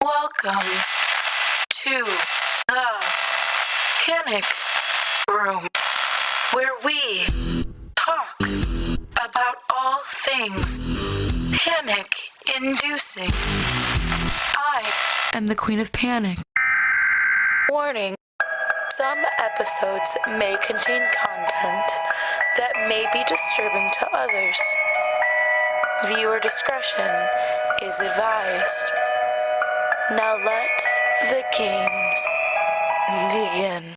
Welcome to the Panic Room, where we talk about all things panic-inducing. I am the Queen of Panic. Warning, some episodes may contain content that may be disturbing to others. Viewer discretion is advised. Now let the games begin.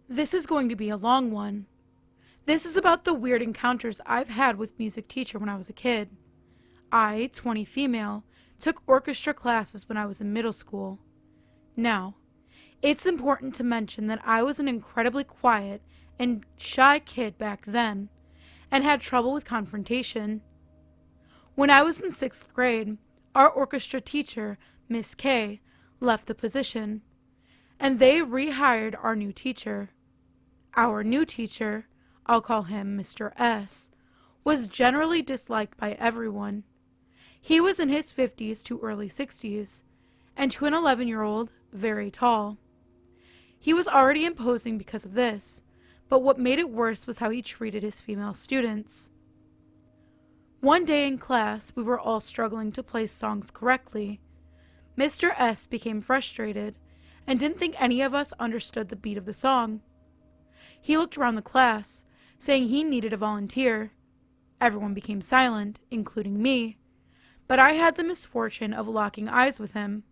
This is going to be a long one. This is about the weird encounters I've had with music teacher when I was a kid. I, 20 female, took orchestra classes when I was in middle school. Now, it's important to mention that I was an incredibly quiet and shy kid back then, and had trouble with confrontation. When I was in 6th grade, our orchestra teacher, Miss K, left the position, and they rehired our new teacher. Our new teacher, I'll call him Mr. S, was generally disliked by everyone. He was in his 50s to early 60s, and to an 11-year-old, very tall. He was already imposing because of this, but what made it worse was how he treated his female students. One day in class, we were all struggling to play songs correctly. Mr. S became frustrated and didn't think any of us understood the beat of the song. He looked around the class, saying he needed a volunteer. Everyone became silent, including me, but I had the misfortune of locking eyes with him.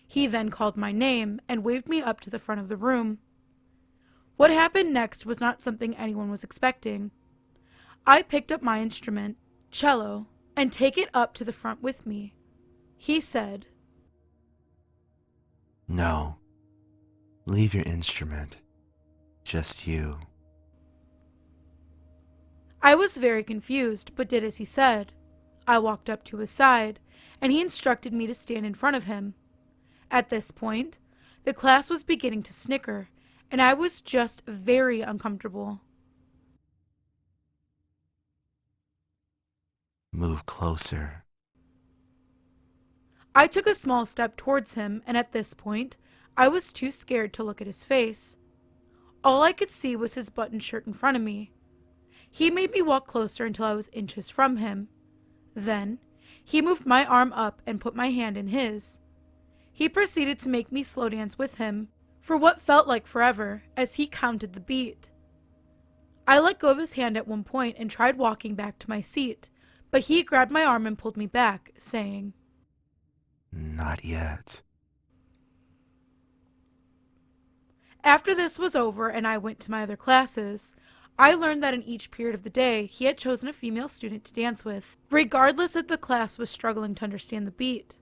He then called my name and waved me up to the front of the room. What happened next was not something anyone was expecting. I picked up my instrument, cello, and take it up to the front with me. He said, "No, leave your instrument. Just you." I was very confused, but did as he said. I walked up to his side, and he instructed me to stand in front of him. At this point, the class was beginning to snicker, and I was just very uncomfortable. "Move closer." I took a small step towards him, and at this point, I was too scared to look at his face. All I could see was his buttoned shirt in front of me. He made me walk closer until I was inches from him. Then, he moved my arm up and put my hand in his. He proceeded to make me slow dance with him, for what felt like forever, as he counted the beat. I let go of his hand at one point and tried walking back to my seat, but he grabbed my arm and pulled me back, saying, "Not yet." After this was over and I went to my other classes, I learned that in each period of the day he had chosen a female student to dance with, regardless if the class was struggling to understand the beat.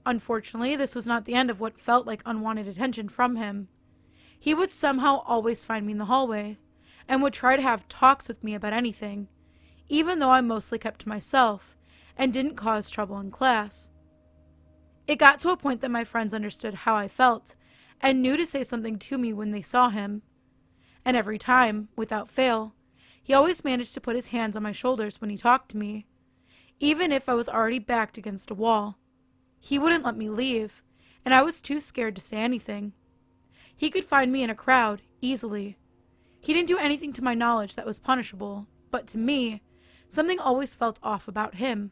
Unfortunately, this was not the end of what felt like unwanted attention from him. He would somehow always find me in the hallway, and would try to have talks with me about anything, even though I mostly kept to myself, and didn't cause trouble in class. It got to a point that my friends understood how I felt, and knew to say something to me when they saw him. And every time, without fail, he always managed to put his hands on my shoulders when he talked to me, even if I was already backed against a wall. He wouldn't let me leave, and I was too scared to say anything. He could find me in a crowd, easily. He didn't do anything to my knowledge that was punishable, but to me, something always felt off about him.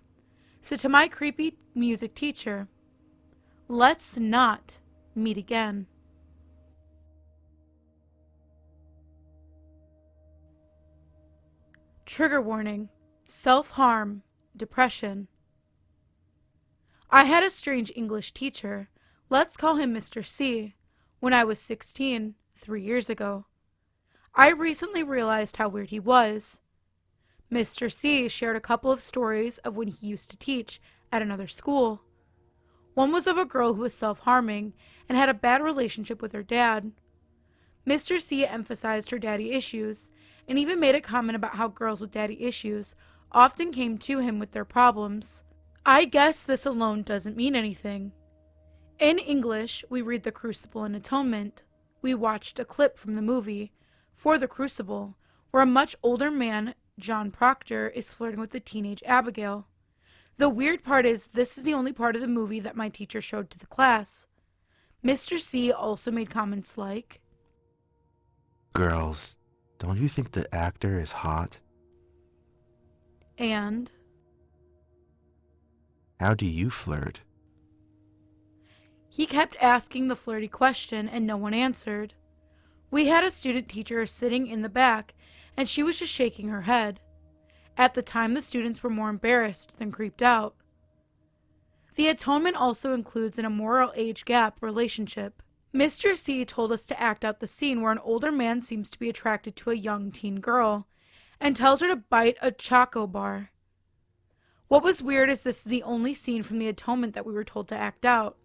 So to my creepy music teacher, let's not meet again. Trigger warning: self-harm, depression. I had a strange English teacher, let's call him Mr. C, when I was 16, 3 years ago. I recently realized how weird he was. Mr. C shared a couple of stories of when he used to teach at another school. One was of a girl who was self-harming and had a bad relationship with her dad. Mr. C emphasized her daddy issues, and even made a comment about how girls with daddy issues often came to him with their problems. I guess this alone doesn't mean anything. In English, we read The Crucible and Atonement. We watched a clip from the movie, For the Crucible, where a much older man, John Proctor, is flirting with the teenage Abigail. The weird part is this is the only part of the movie that my teacher showed to the class. Mr. C also made comments like, Girls, don't you think the actor is hot? and How do you flirt? he kept asking the flirty question and no one answered. We had a student teacher sitting in the back and she was just shaking her head. At the time, the students were more embarrassed than creeped out. The atonement also includes an immoral age gap relationship. Mr. C told us to act out the scene where an older man seems to be attracted to a young teen girl and tells her to bite a choco bar. What was weird is this is the only scene from the atonement that we were told to act out.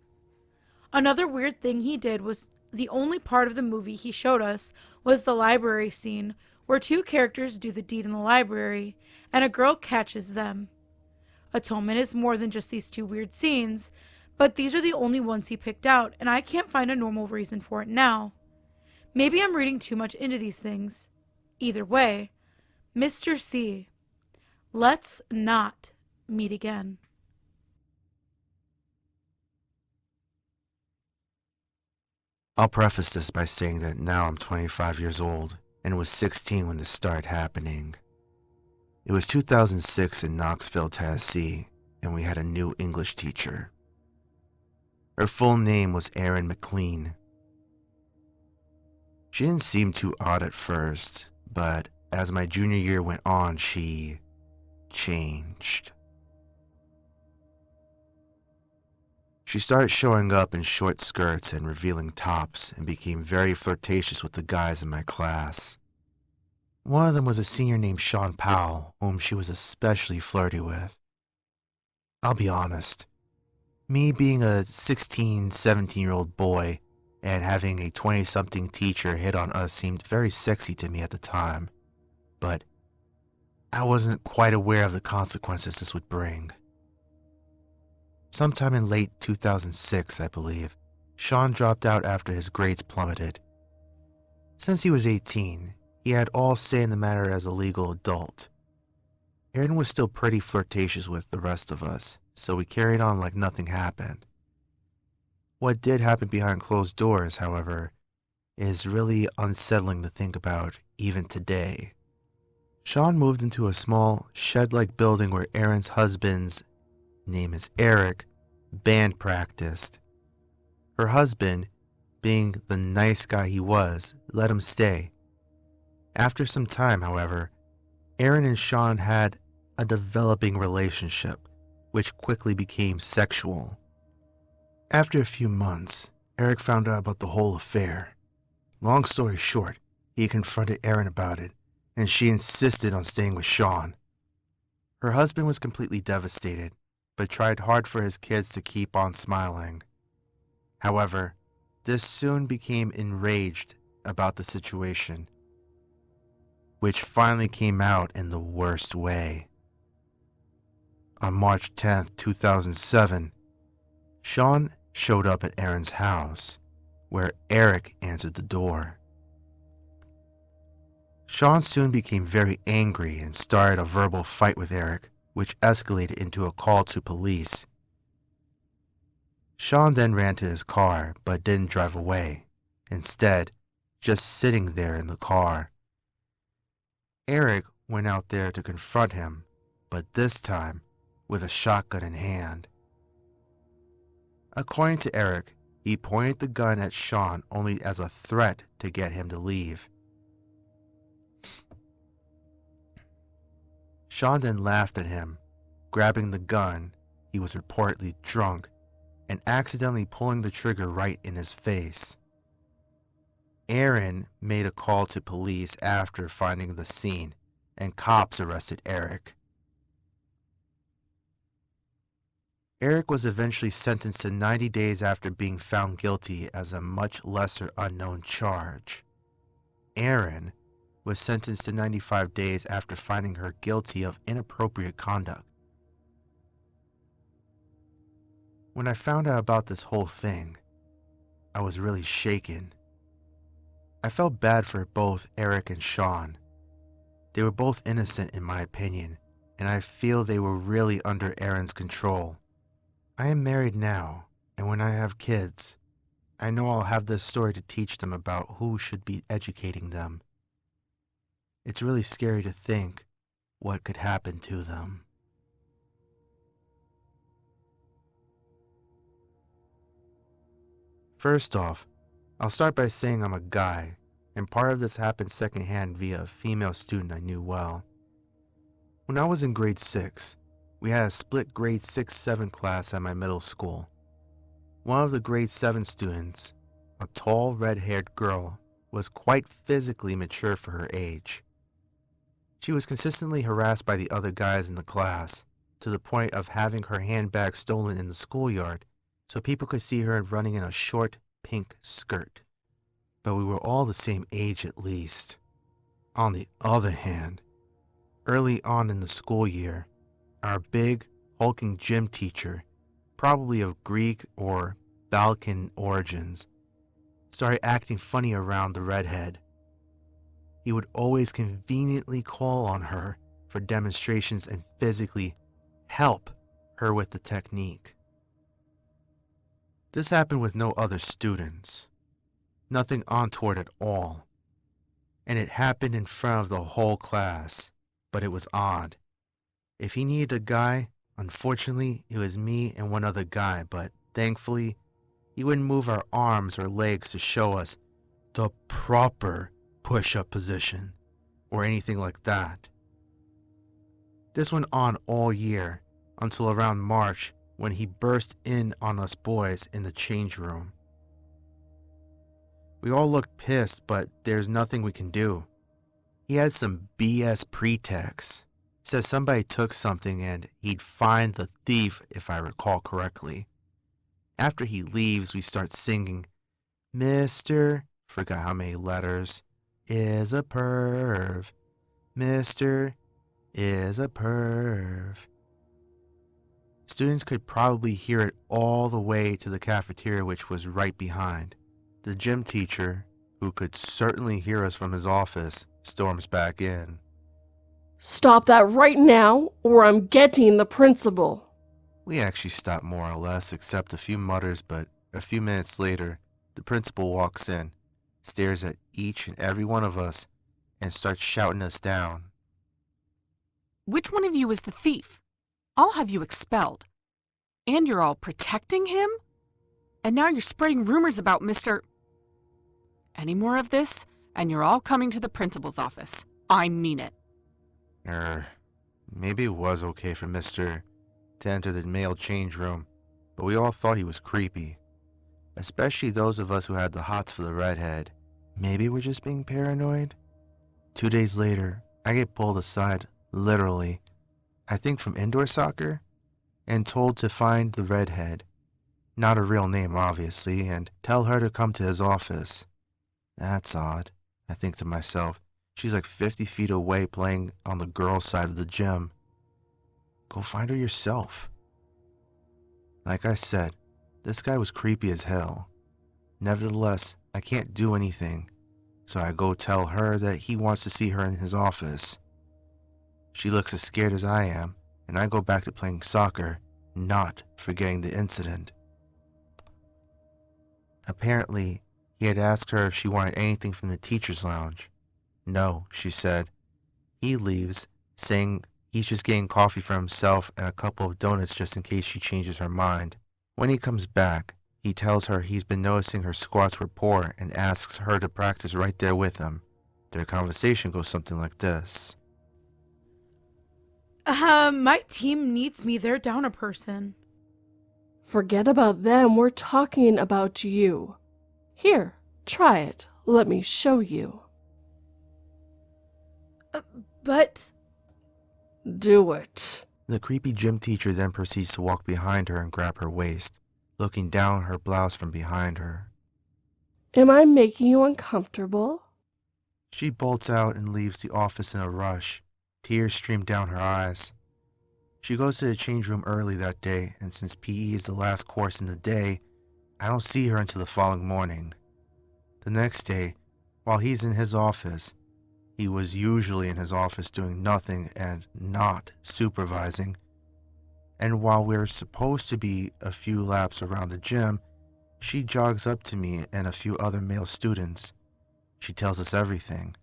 Another weird thing he did was the only part of the movie he showed us was the library scene where two characters do the deed in the library and a girl catches them. Atonement is more than just these two weird scenes, but these are the only ones he picked out, and I can't find a normal reason for it now. Maybe I'm reading too much into these things. Either way, Mr. C, let's not meet again. I'll preface this by saying that now I'm 25 years old and was 16 when this started happening. It was 2006 in Knoxville, Tennessee, and we had a new English teacher. Her full name was Erin McLean. She didn't seem too odd at first, but as my junior year went on, she changed. She started showing up in short skirts and revealing tops and became very flirtatious with the guys in my class. One of them was a senior named Sean Powell, whom she was especially flirty with. I'll be honest, me being a 16, 17-year-old boy and having a 20-something teacher hit on us seemed very sexy to me at the time, but I wasn't quite aware of the consequences this would bring. Sometime in late 2006, I believe, Sean dropped out after his grades plummeted. Since he was 18, he had all say in the matter as a legal adult. Erin was still pretty flirtatious with the rest of us, so we carried on like nothing happened. What did happen behind closed doors, however, is really unsettling to think about even today. Sean moved into a small, shed-like building where Erin's husband's name is Eric, band practiced. Her husband, being the nice guy he was, let him stay. After some time, however, Erin and Sean had a developing relationship, which quickly became sexual. After a few months, Eric found out about the whole affair. Long story short, he confronted Erin about it, and she insisted on staying with Sean. Her husband was completely devastated, but tried hard for his kids to keep on smiling. However, this soon became enraged about the situation, which finally came out in the worst way. On March 10th, 2007, Sean showed up at Erin's house, where Eric answered the door. Sean soon became very angry and started a verbal fight with Eric, which escalated into a call to police. Sean then ran to his car, but didn't drive away, instead, just sitting there in the car. Eric went out there to confront him, but this time with a shotgun in hand. According to Eric, he pointed the gun at Sean only as a threat to get him to leave. Sean then laughed at him, grabbing the gun, he was reportedly drunk, and accidentally pulling the trigger right in his face. Erin made a call to police after finding the scene, and cops arrested Eric. Eric was eventually sentenced to 90 days after being found guilty as a much lesser unknown charge. Erin was sentenced to 95 days after finding her guilty of inappropriate conduct. When I found out about this whole thing, I was really shaken. I felt bad for both Eric and Sean. They were both innocent in my opinion, and I feel they were really under Aaron's control. I am married now, and when I have kids, I know I'll have this story to teach them about who should be educating them. It's really scary to think what could happen to them. First off, I'll start by saying I'm a guy, and part of this happened secondhand via a female student I knew well. When I was in grade 6, we had a split grade 6-7 class at my middle school. One of the grade 7 students, a tall red-haired girl, was quite physically mature for her age. She was consistently harassed by the other guys in the class, to the point of having her handbag stolen in the schoolyard so people could see her running in a short pink skirt. But we were all the same age at least. On the other hand, early on in the school year, our big, hulking gym teacher, probably of Greek or Balkan origins, started acting funny around the redhead. He would always conveniently call on her for demonstrations and physically help her with the technique. This happened with no other students. Nothing untoward at all. And it happened in front of the whole class, but it was odd. If he needed a guy, unfortunately, it was me and one other guy, but thankfully, he wouldn't move our arms or legs to show us the proper push-up position or anything like that. This went on all year until around March when he burst in on us boys in the change room. We all looked pissed, but there's nothing we can do. He had some BS pretext. Says somebody took something and he'd find the thief, if I recall correctly. After he leaves, we start singing, Mr. Forgot how many letters, is a perv. Mr. is a perv. Students could probably hear it all the way to the cafeteria, which was right behind. The gym teacher, who could certainly hear us from his office, storms back in. Stop that right now, or I'm getting the principal. We actually stopped more or less, except a few mutters, but a few minutes later, the principal walks in, stares at each and every one of us, and starts shouting us down. Which one of you is the thief? I'll have you expelled. And you're all protecting him? And now you're spreading rumors about Mr. Any more of this, and you're all coming to the principal's office. I mean it. Maybe it was okay for Mr. to enter the male change room, but we all thought he was creepy. Especially those of us who had the hots for the redhead. Maybe we're just being paranoid? 2 days later, I get pulled aside, literally, I think from indoor soccer, and told to find the redhead. Not a real name, obviously, and tell her to come to his office. That's odd, I think to myself. She's like 50 feet away playing on the girls' side of the gym. Go find her yourself. Like I said, this guy was creepy as hell. Nevertheless, I can't do anything, so I go tell her that he wants to see her in his office. She looks as scared as I am, and I go back to playing soccer, not forgetting the incident. Apparently, he had asked her if she wanted anything from the teacher's lounge. No, she said. He leaves, saying he's just getting coffee for himself and a couple of donuts just in case she changes her mind. When he comes back, he tells her he's been noticing her squats were poor and asks her to practice right there with him. Their conversation goes something like this. My team needs me. They're down a person. Forget about them, we're talking about you. Here, try it. Let me show you. But... Do it. The creepy gym teacher then proceeds to walk behind her and grab her waist, looking down her blouse from behind her. Am I making you uncomfortable? She bolts out and leaves the office in a rush. Tears stream down her eyes. She goes to the change room early that day, and since PE is the last course in the day, I don't see her until the following morning. The next day, while he's in his office, He was usually in his office doing nothing and not supervising. And while we're supposed to be a few laps around the gym, she jogs up to me and a few other male students. She tells us everything.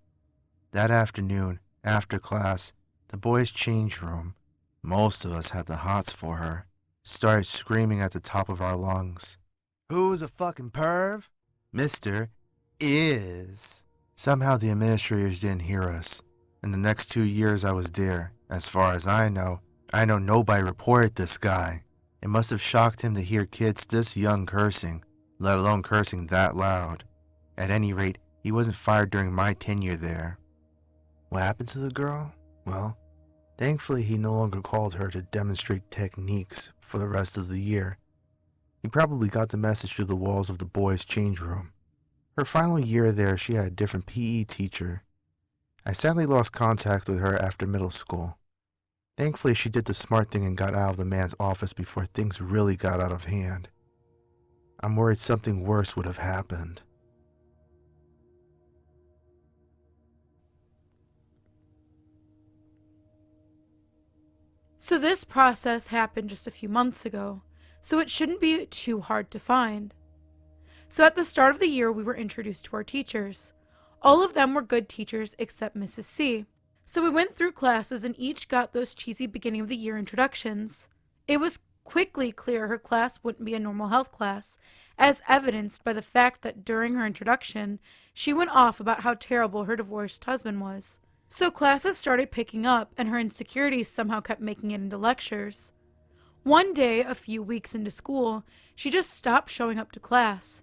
That afternoon, after class, the boys' change room, most of us had the hots for her, started screaming at the top of our lungs. Who's a fucking perv? Mr. Is. Somehow the administrators didn't hear us. In the next 2 years I was there. As far as I know nobody reported this guy. It must have shocked him to hear kids this young cursing, let alone cursing that loud. At any rate, he wasn't fired during my tenure there. What happened to the girl? Well, thankfully he no longer called her to demonstrate techniques for the rest of the year. He probably got the message through the walls of the boys' change room. Her final year there, she had a different PE teacher. I sadly lost contact with her after middle school. Thankfully, she did the smart thing and got out of the man's office before things really got out of hand. I'm worried something worse would have happened. So this process happened just a few months ago, so it shouldn't be too hard to find. So at the start of the year, we were introduced to our teachers. All of them were good teachers except Mrs. C. So we went through classes and each got those cheesy beginning of the year introductions. It was quickly clear her class wouldn't be a normal health class, as evidenced by the fact that during her introduction, she went off about how terrible her divorced husband was. So classes started picking up and her insecurities somehow kept making it into lectures. One day, a few weeks into school, she just stopped showing up to class.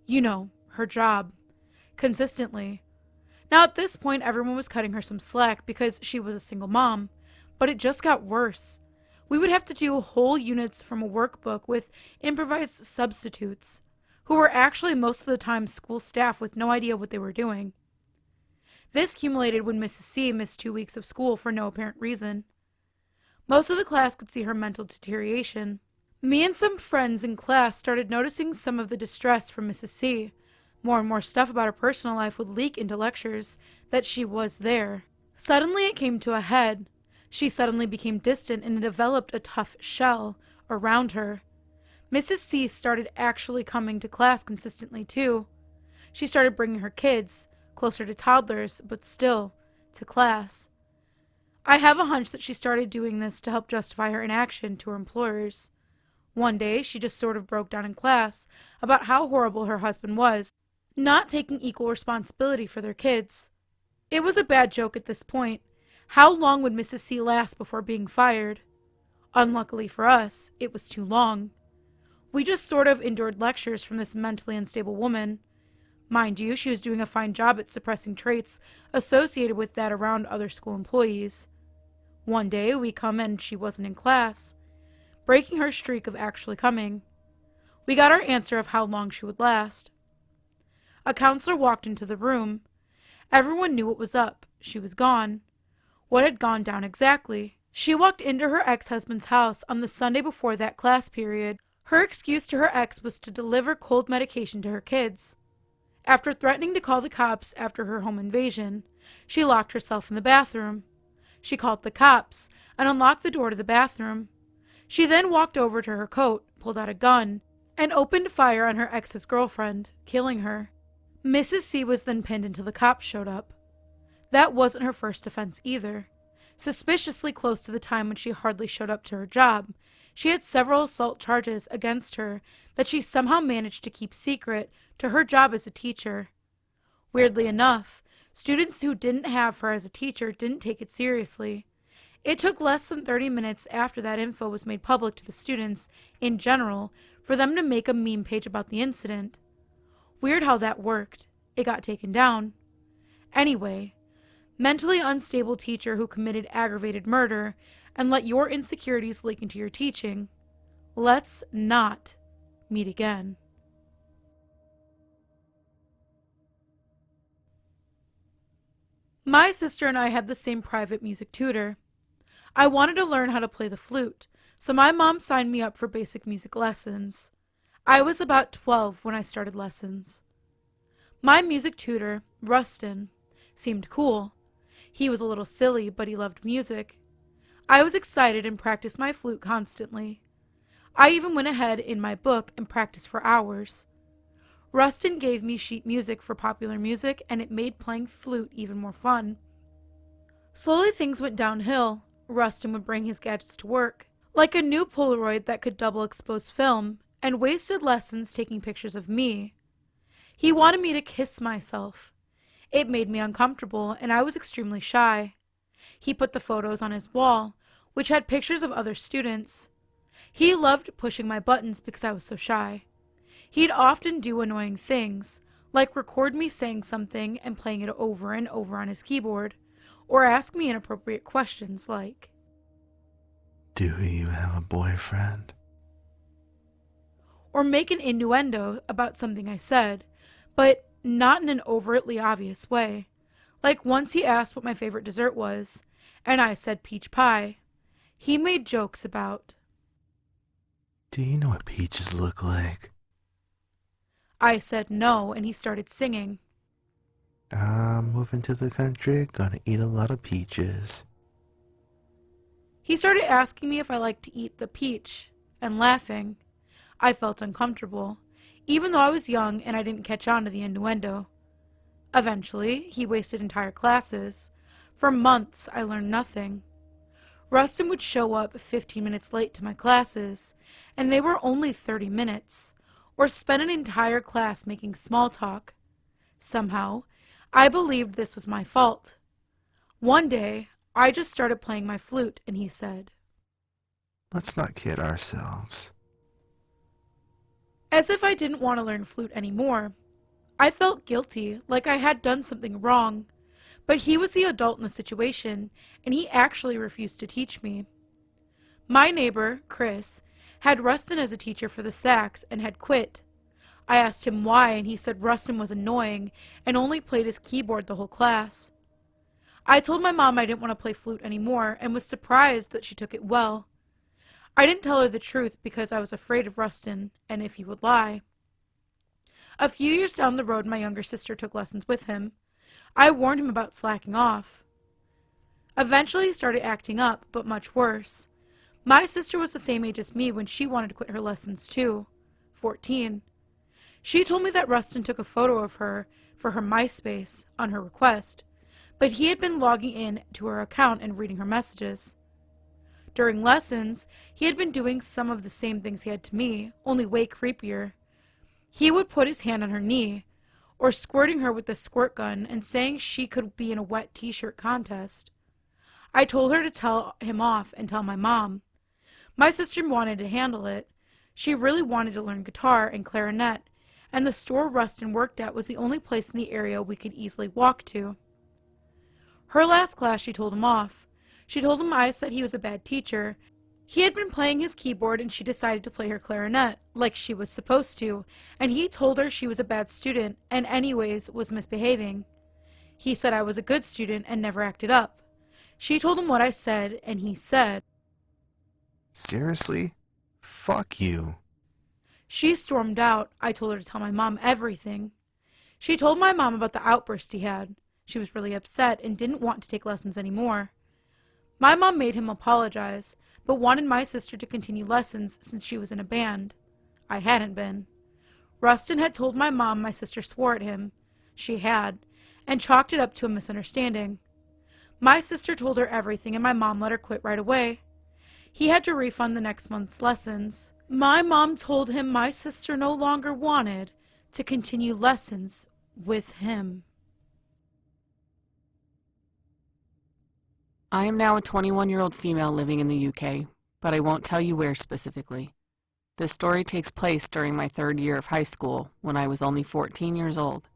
You know, her job. Consistently. Now at this point, everyone was cutting her some slack because she was a single mom, but it just got worse. We would have to do whole units from a workbook with improvised substitutes, who were actually most of the time school staff with no idea what they were doing. This accumulated when Mrs. C missed 2 weeks of school for no apparent reason. Most of the class could see her mental deterioration. Me and some friends in class started noticing some of the distress from Mrs. C. More and more stuff about her personal life would leak into lectures that she was there. Suddenly it came to a head. She suddenly became distant and developed a tough shell around her. Mrs. C started actually coming to class consistently too. She started bringing her kids, closer to toddlers, but still, to class. I have a hunch that she started doing this to help justify her inaction to her employers. One day, she just sort of broke down in class about how horrible her husband was, not taking equal responsibility for their kids. It was a bad joke at this point. How long would Mrs. C last before being fired? Unluckily for us, it was too long. We just sort of endured lectures from this mentally unstable woman. Mind you, she was doing a fine job at suppressing traits associated with that around other school employees. One day, we come and she wasn't in class, breaking her streak of actually coming. We got our answer of how long she would last. A counselor walked into the room. Everyone knew what was up. She was gone. What had gone down exactly? She walked into her ex-husband's house on the Sunday before that class period. Her excuse to her ex was to deliver cold medication to her kids. After threatening to call the cops after her home invasion, she locked herself in the bathroom. She called the cops and unlocked the door to the bathroom. She then walked over to her coat, pulled out a gun, and opened fire on her ex's girlfriend, killing her. Mrs. C was then pinned until the cops showed up. That wasn't her first offense either. Suspiciously close to the time when she hardly showed up to her job, she had several assault charges against her that she somehow managed to keep secret to her job as a teacher. Weirdly enough, students who didn't have her as a teacher didn't take it seriously. It took less than 30 minutes after that info was made public to the students in general for them to make a meme page about the incident. Weird how that worked. It got taken down. Anyway, mentally unstable teacher who committed aggravated murder and let your insecurities leak into your teaching. Let's not meet again. My sister and I had the same private music tutor. I wanted to learn how to play the flute, so my mom signed me up for basic music lessons. I was about 12 when I started lessons. My music tutor, Rustin, seemed cool, He was a little silly, but he loved music. I was excited and practiced my flute constantly. I even went ahead in my book and practiced for hours. Rustin gave me sheet music for popular music, and it made playing flute even more fun. Slowly things went downhill. Rustin would bring his gadgets to work, like a new Polaroid that could double expose film, and wasted lessons taking pictures of me. He wanted me to kiss myself. It made me uncomfortable, and I was extremely shy. He put the photos on his wall, which had pictures of other students. He loved pushing my buttons because I was so shy. He'd often do annoying things, like record me saying something and playing it over and over on his keyboard, or ask me inappropriate questions like, "Do you have a boyfriend?" or make an innuendo about something I said, but not in an overtly obvious way. Like once he asked what my favorite dessert was, and I said peach pie. He made jokes about, "Do you know what peaches look like?" I said no, and he started singing. "I'm moving to the country, gonna eat a lot of peaches." He started asking me if I liked to eat the peach, and laughing. I felt uncomfortable, even though I was young and I didn't catch on to the innuendo. Eventually, he wasted entire classes. For months, I learned nothing. Rustin would show up 15 minutes late to my classes, and they were only 30 minutes, or spend an entire class making small talk. Somehow, I believed this was my fault. One day, I just started playing my flute, and he said, "Let's not kid ourselves." As if I didn't want to learn flute anymore. I felt guilty, like I had done something wrong. But he was the adult in the situation, and he actually refused to teach me. My neighbor, Chris, had Rustin as a teacher for the sax and had quit. I asked him why, and he said Rustin was annoying and only played his keyboard the whole class. I told my mom I didn't want to play flute anymore and was surprised that she took it well. I didn't tell her the truth because I was afraid of Rustin and if he would lie. A few years down the road, my younger sister took lessons with him. I warned him about slacking off. Eventually he started acting up, but much worse. My sister was the same age as me when she wanted to quit her lessons too, 14. She told me that Rustin took a photo of her for her MySpace on her request, but he had been logging in to her account and reading her messages. During lessons, he had been doing some of the same things he had to me, only way creepier. He would put his hand on her knee, or squirting her with the squirt gun and saying she could be in a wet t-shirt contest. I told her to tell him off and tell my mom. My sister wanted to handle it. She really wanted to learn guitar and clarinet, and the store Rustin worked at was the only place in the area we could easily walk to. Her last class, she told him off. She told him I said he was a bad teacher. He had been playing his keyboard and she decided to play her clarinet, like she was supposed to, and he told her she was a bad student and anyways was misbehaving. He said I was a good student and never acted up. She told him what I said, and he said, "Seriously? Fuck you." She stormed out. I told her to tell my mom everything. She told my mom about the outburst he had. She was really upset and didn't want to take lessons anymore. My mom made him apologize, but wanted my sister to continue lessons since she was in a band. I hadn't been. Rustin had told my mom my sister swore at him. She had, and chalked it up to a misunderstanding. My sister told her everything and my mom let her quit right away. He had to refund the next month's lessons. My mom told him my sister no longer wanted to continue lessons with him. I am now a 21-year-old female living in the UK, but I won't tell you where specifically. This story takes place during my third year of high school, when I was only 14 years old.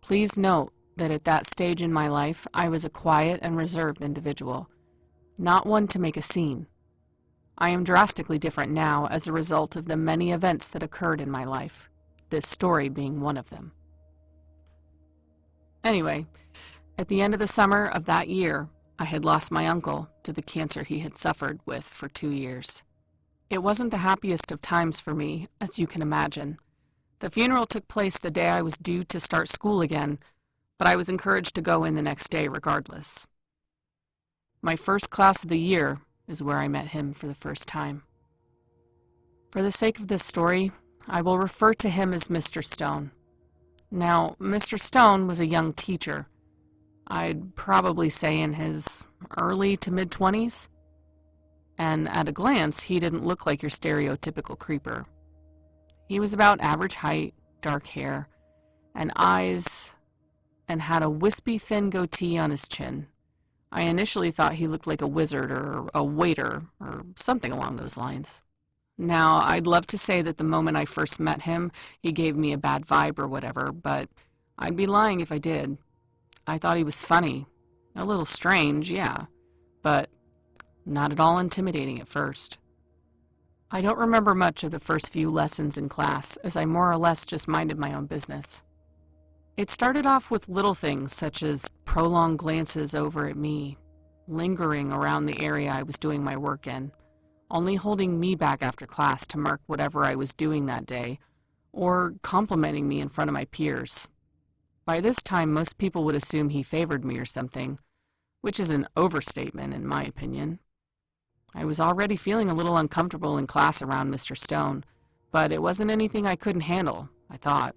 Please note that at that stage in my life, I was a quiet and reserved individual, not one to make a scene. I am drastically different now as a result of the many events that occurred in my life, this story being one of them. Anyway, at the end of the summer of that year, I had lost my uncle to the cancer he had suffered with for 2 years. It wasn't the happiest of times for me, as you can imagine. The funeral took place the day I was due to start school again, but I was encouraged to go in the next day regardless. My first class of the year is where I met him for the first time. For the sake of this story, I will refer to him as Mr. Stone. Now, Mr. Stone was a young teacher. I'd probably say in his early to mid-20s. And at a glance, he didn't look like your stereotypical creeper. He was about average height, dark hair, and eyes, and had a wispy thin goatee on his chin. I initially thought he looked like a wizard or a waiter or something along those lines. Now, I'd love to say that the moment I first met him, he gave me a bad vibe or whatever, but I'd be lying if I did. I thought he was funny. A little strange, yeah, but not at all intimidating at first. I don't remember much of the first few lessons in class, as I more or less just minded my own business. It started off with little things such as prolonged glances over at me, lingering around the area I was doing my work in, only holding me back after class to mark whatever I was doing that day, or complimenting me in front of my peers. By this time, most people would assume he favored me or something, which is an overstatement in my opinion. I was already feeling a little uncomfortable in class around Mr. Stone, but it wasn't anything I couldn't handle, I thought.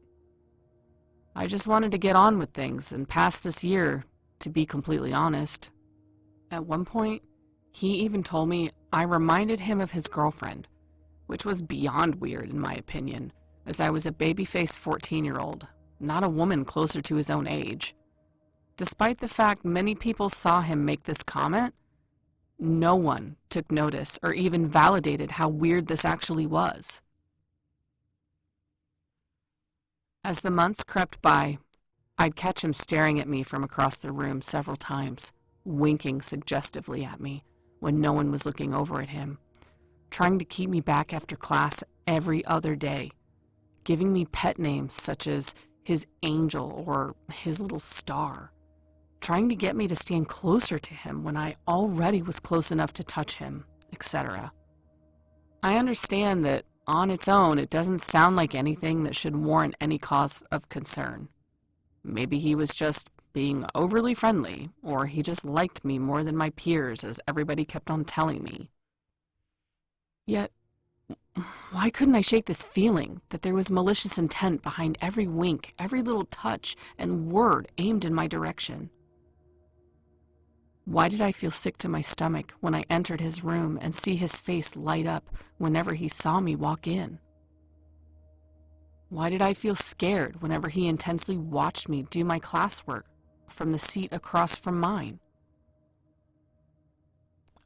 I just wanted to get on with things and pass this year, to be completely honest. At one point, he even told me I reminded him of his girlfriend, which was beyond weird in my opinion, as I was a baby-faced 14-year-old, not a woman closer to his own age. Despite the fact many people saw him make this comment, no one took notice or even validated how weird this actually was. As the months crept by, I'd catch him staring at me from across the room several times, winking suggestively at me when no one was looking over at him, trying to keep me back after class every other day, giving me pet names such as his angel or his little star, trying to get me to stand closer to him when I already was close enough to touch him, etc. I understand that on its own, it doesn't sound like anything that should warrant any cause of concern. Maybe he was just being overly friendly, or he just liked me more than my peers, as everybody kept on telling me. Yet, why couldn't I shake this feeling that there was malicious intent behind every wink, every little touch, and word aimed in my direction? Why did I feel sick to my stomach when I entered his room and see his face light up whenever he saw me walk in? Why did I feel scared whenever he intensely watched me do my classwork from the seat across from mine?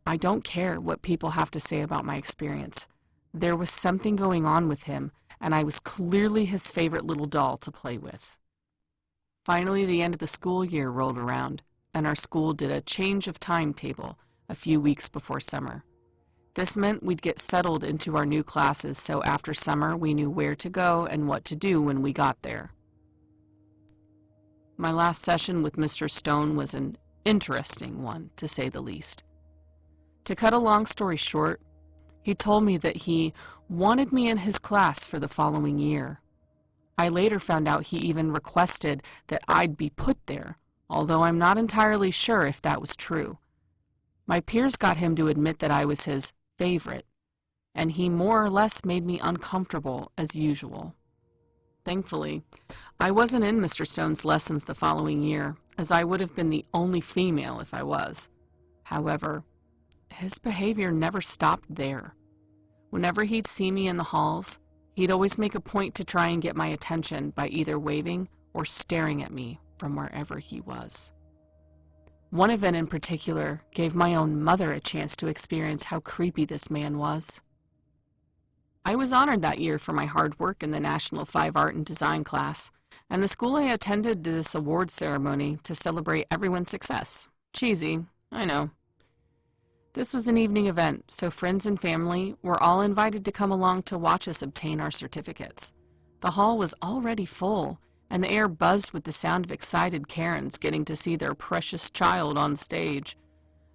I don't care what people have to say about my experience. There was something going on with him, and I was clearly his favorite little doll to play with. Finally, the end of the school year rolled around, and our school did a change of timetable a few weeks before summer. This meant we'd get settled into our new classes, so after summer we knew where to go and what to do when we got there. My last session with Mr. Stone was an interesting one, to say the least. To cut a long story short, he told me that he wanted me in his class for the following year. I later found out he even requested that I'd be put there, although I'm not entirely sure if that was true. My peers got him to admit that I was his favorite, and he more or less made me uncomfortable as usual. Thankfully, I wasn't in Mr. Stone's lessons the following year, as I would have been the only female if I was. However, his behavior never stopped there. Whenever he'd see me in the halls, he'd always make a point to try and get my attention by either waving or staring at me from wherever he was. One event in particular gave my own mother a chance to experience how creepy this man was. I was honored that year for my hard work in the National 5 Art and Design class, and the school I attended did this award ceremony to celebrate everyone's success. Cheesy, I know. This was an evening event, so friends and family were all invited to come along to watch us obtain our certificates. The hall was already full, and the air buzzed with the sound of excited Karens getting to see their precious child on stage,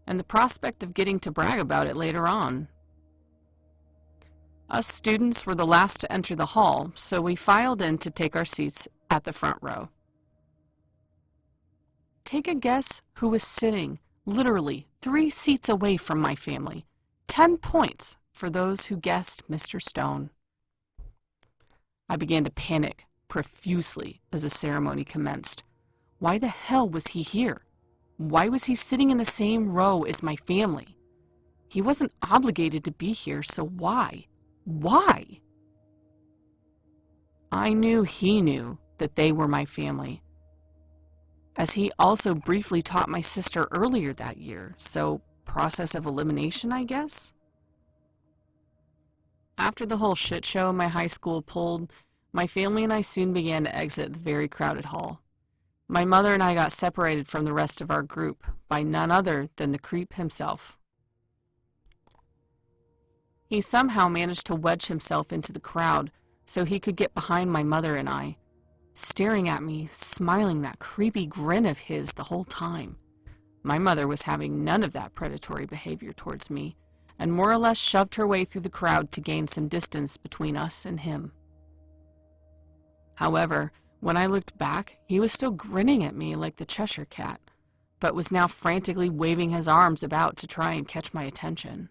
and the prospect of getting to brag about it later on. Us students were the last to enter the hall, so we filed in to take our seats at the front row. take a guess who was sitting literally 3 seats away from my family. 10 points for those who guessed Mr. Stone. I began to panic profusely as the ceremony commenced. Why the hell was he here? Why was he sitting in the same row as my family? He wasn't obligated to be here, so why? Why? I knew he knew that they were my family, as he also briefly taught my sister earlier that year, so process of elimination, I guess? After the whole shit show my high school pulled, my family and I soon began to exit the very crowded hall. My mother and I got separated from the rest of our group by none other than the creep himself. He somehow managed to wedge himself into the crowd so he could get behind my mother and I, staring at me, smiling that creepy grin of his the whole time. My mother was having none of that predatory behavior towards me, and more or less shoved her way through the crowd to gain some distance between us and him. However, when I looked back, he was still grinning at me like the Cheshire Cat, but was now frantically waving his arms about to try and catch my attention.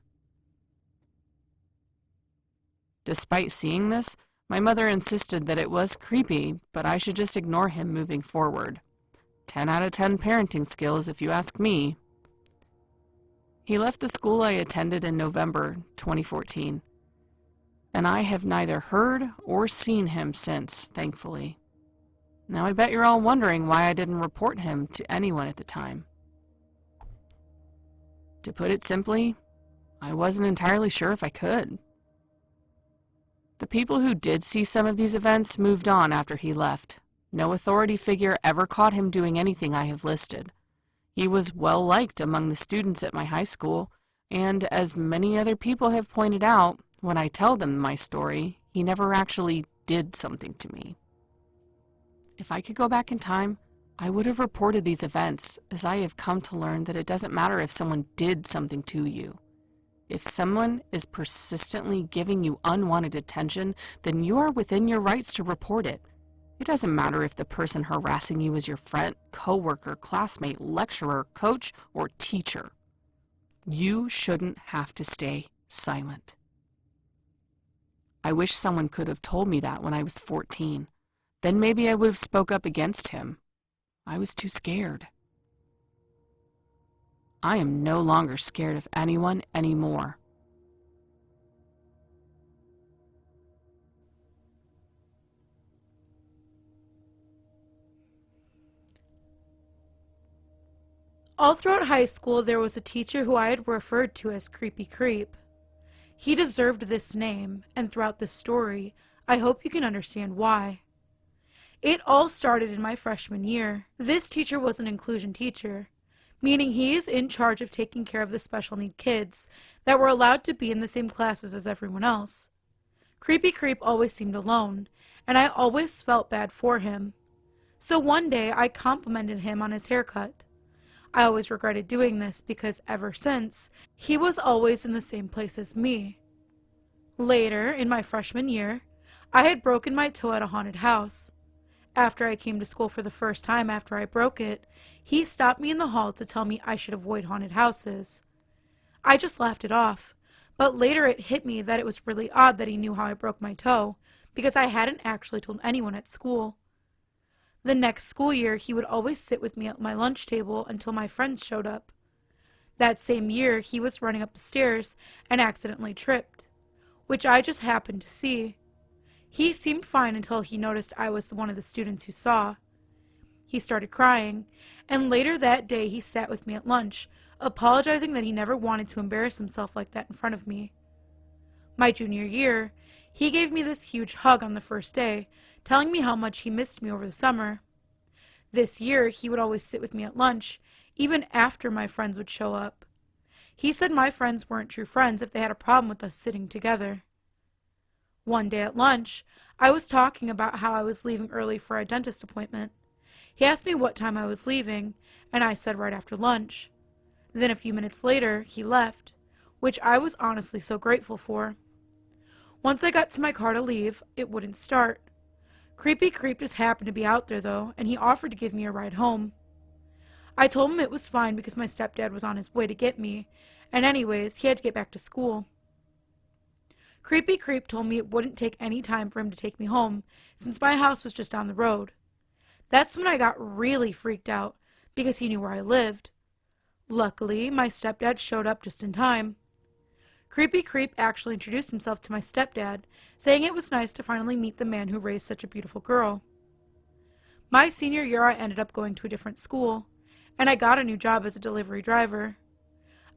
Despite seeing this, my mother insisted that it was creepy, but I should just ignore him moving forward. 10 out of 10 parenting skills, if you ask me. He left the school I attended in November 2014, and I have neither heard or seen him since, thankfully. Now I bet you're all wondering why I didn't report him to anyone at the time. To put it simply, I wasn't entirely sure if I could. The people who did see some of these events moved on after he left. No authority figure ever caught him doing anything I have listed. He was well liked among the students at my high school, and as many other people have pointed out, when I tell them my story, he never actually did something to me. If I could go back in time, I would have reported these events, as I have come to learn that it doesn't matter if someone did something to you. If someone is persistently giving you unwanted attention, then you are within your rights to report it. It doesn't matter if the person harassing you is your friend, coworker, classmate, lecturer, coach, or teacher. You shouldn't have to stay silent. I wish someone could have told me that when I was 14. Then maybe I would have spoke up against him. I was too scared. I am no longer scared of anyone anymore. All throughout high school, there was a teacher who I had referred to as Creepy Creep. He deserved this name, and throughout this story, I hope you can understand why. It all started in my freshman year. This teacher was an inclusion teacher, meaning he is in charge of taking care of the special need kids that were allowed to be in the same classes as everyone else. Creepy Creep always seemed alone, and I always felt bad for him. So one day, I complimented him on his haircut. I always regretted doing this because ever since, he was always in the same place as me. Later, in my freshman year, I had broken my toe at a haunted house. After I came to school for the first time after I broke it, he stopped me in the hall to tell me I should avoid haunted houses. I just laughed it off, but later it hit me that it was really odd that he knew how I broke my toe, because I hadn't actually told anyone at school. The next school year, he would always sit with me at my lunch table until my friends showed up. That same year, he was running up the stairs and accidentally tripped, which I just happened to see. He seemed fine until he noticed I was one of the students who saw. He started crying, and later that day he sat with me at lunch, apologizing that he never wanted to embarrass himself like that in front of me. My junior year, he gave me this huge hug on the first day, telling me how much he missed me over the summer. This year, he would always sit with me at lunch, even after my friends would show up. He said my friends weren't true friends if they had a problem with us sitting together. One day at lunch, I was talking about how I was leaving early for a dentist appointment. He asked me what time I was leaving, and I said right after lunch. Then a few minutes later, he left, which I was honestly so grateful for. Once I got to my car to leave, it wouldn't start. Creepy Creep just happened to be out there, though, and he offered to give me a ride home. I told him it was fine because my stepdad was on his way to get me, and anyways, he had to get back to school. Creepy Creep told me it wouldn't take any time for him to take me home, since my house was just down the road. That's when I got really freaked out, because he knew where I lived. Luckily, my stepdad showed up just in time. Creepy Creep actually introduced himself to my stepdad, saying it was nice to finally meet the man who raised such a beautiful girl. My senior year, I ended up going to a different school, and I got a new job as a delivery driver.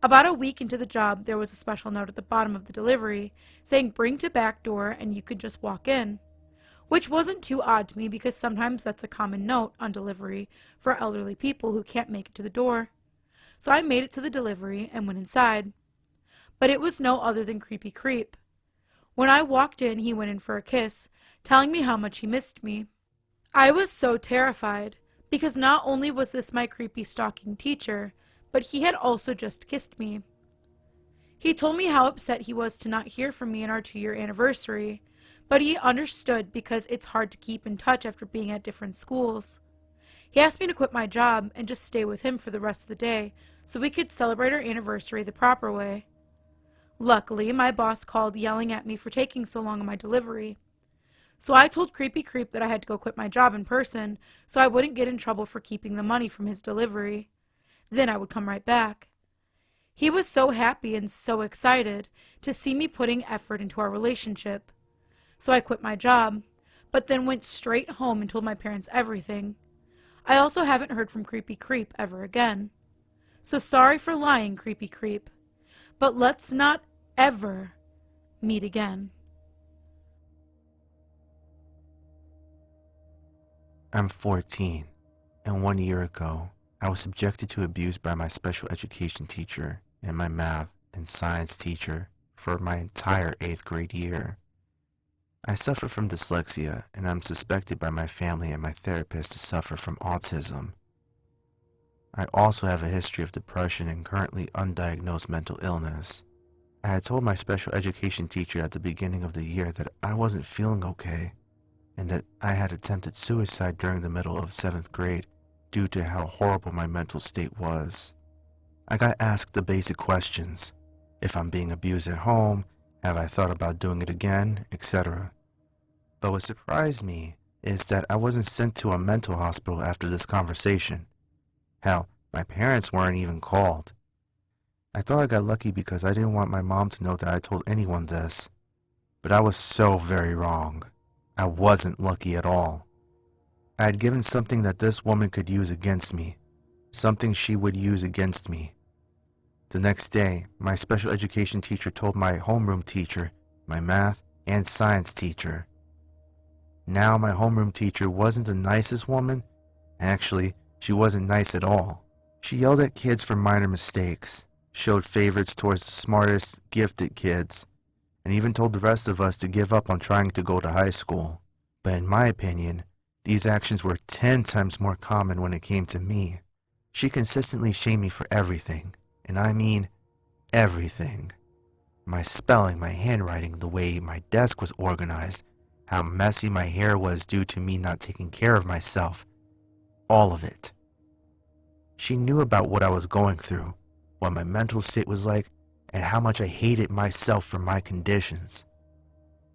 About a week into the job, there was a special note at the bottom of the delivery saying bring to back door and you could just walk in, which wasn't too odd to me because sometimes that's a common note on delivery for elderly people who can't make it to the door. So I made it to the delivery and went inside. But it was no other than Creepy Creep. When I walked in, he went in for a kiss, telling me how much he missed me. I was so terrified, because not only was this my creepy stalking teacher, but he had also just kissed me. He told me how upset he was to not hear from me in our 2-year anniversary, but he understood because it's hard to keep in touch after being at different schools. He asked me to quit my job and just stay with him for the rest of the day so we could celebrate our anniversary the proper way. Luckily, my boss called yelling at me for taking so long on my delivery. So I told Creepy Creep that I had to go quit my job in person so I wouldn't get in trouble for keeping the money from his delivery. Then I would come right back. He was so happy and so excited to see me putting effort into our relationship. So I quit my job, but then went straight home and told my parents everything. I also haven't heard from Creepy Creep ever again. So sorry for lying, Creepy Creep, but let's not ever meet again. I'm 14, and 1 year ago, I was subjected to abuse by my special education teacher and my math and science teacher for my entire 8th grade year. I suffer from dyslexia, and I'm suspected by my family and my therapist to suffer from autism. I also have a history of depression and currently undiagnosed mental illness. I had told my special education teacher at the beginning of the year that I wasn't feeling okay, and that I had attempted suicide during the middle of 7th grade due to how horrible my mental state was. I got asked the basic questions: if I'm being abused at home, have I thought about doing it again, etc. But what surprised me is that I wasn't sent to a mental hospital after this conversation. Hell, my parents weren't even called. I thought I got lucky because I didn't want my mom to know that I told anyone this. But I was so very wrong. I wasn't lucky at all. I had given something that this woman could use against me. Something she would use against me. The next day, my special education teacher told my homeroom teacher, my math and science teacher. Now my homeroom teacher wasn't the nicest woman. Actually, she wasn't nice at all. She yelled at kids for minor mistakes, showed favorites towards the smartest, gifted kids, and even told the rest of us to give up on trying to go to high school. But in my opinion, these actions were 10 times more common when it came to me. She consistently shamed me for everything, and I mean everything. My spelling, my handwriting, the way my desk was organized, how messy my hair was due to me not taking care of myself. All of it. She knew about what I was going through, what my mental state was like, and how much I hated myself for my conditions.